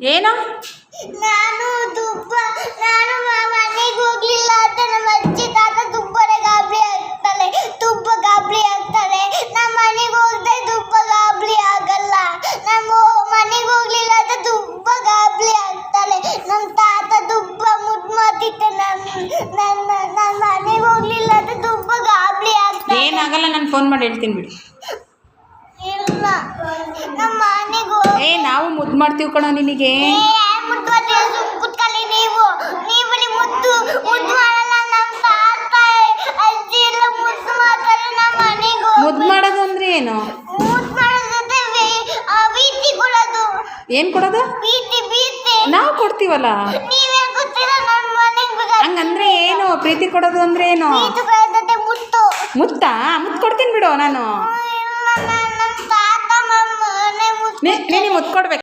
ಏನೋ ನಾನು ಮನೆಗೆ ಹೋಗ್ಲಿಲ್ಲ ಅಂತ ನಮ್ಮ ಅಜ್ಜಿ ತಾತ ತುಂಬಾನೇ ಗಾಬರಿ ಆಗ್ತಾಳೆ. ನಮ್ಮ ಮನೆಗೆ ಹೋಗದೆ ತುಂಬಾ ಗಾಬರಿ ಆಗಲ್ಲ. ನಮ್ಮ ಮನೆಗೆ ಹೋಗ್ಲಿಲ್ಲ ಅಂತ ತುಂಬಾ ಗಾಬರಿ ಆಗ್ತಾಳೆ. ನಮ್ಮ ತಾತ ತುಂಬಾ ಮುದ್ದು ಮಾಡ್ತಿದ್ದೆ. ನನ್ನ ಮನೆಗೆ ಹೋಗ್ಲಿಲ್ಲ ಅಂತ ತುಂಬಾ ಗಾಬರಿ ಆಗ್ತಾಳೆ. ಏನಾಗಲ್ಲ, ನಾನು ಫೋನ್ ಮಾಡಿ ಹೇಳ್ತೀನಿ ಬಿಡಿ. ಇಲ್ಲ, ನಮ್ಮ ಮನೆಗೆ ನಾವು ಮುದ್ದು ಮಾಡ್ತೀವಿ ಕಣೋ ನಿನಗೆ. ಕುತ್ಕೊಳ್ಳಿ ನೀವು ಮುದ್ದು ಮಾಡಲ್ಲ. ನಮ್ಮ ತಾತ ಅಜ್ಜಿ ಎಲ್ಲ ಮುದ್ದು ಮಾಡ್ತಾರೆ. ನಮ್ಮ ಮನೆಗೆ ಮುದ್ದು ಮಾಡೋದು ಅಂದ್ರೆ ಏನು? ಮುದ್ದು ಮಾಡೋದಂದ್ರೆ ಪ್ರೀತಿ ಕೊಡೋದು. ಏನು ಕೊಡೋದು? ಪ್ರೀತಿ ನಾವು ಕೊಡ್ತೀವಲ್ಲ. ನೀವೇ ಗೊತ್ತಿಲ್ಲ. ನಮ್ಮ ಮನೆಗೆ ಹಂಗಂದ್ರೆ ಏನು? ಪ್ರೀತಿ ಕೊಡೋದು ಅಂದ್ರೆ ಏನು? ಮುತ್ತು ಮುತ್ತಾ? ಮುತ್ತು ಕೊಡ್ತೀನಿ ಬಿಡು ನಾನು. ನಮ್ಮ ತಾತ ಮನೆ ನೀನು ಮುತ್ತು ಕೊಡ್ಬೇಕು.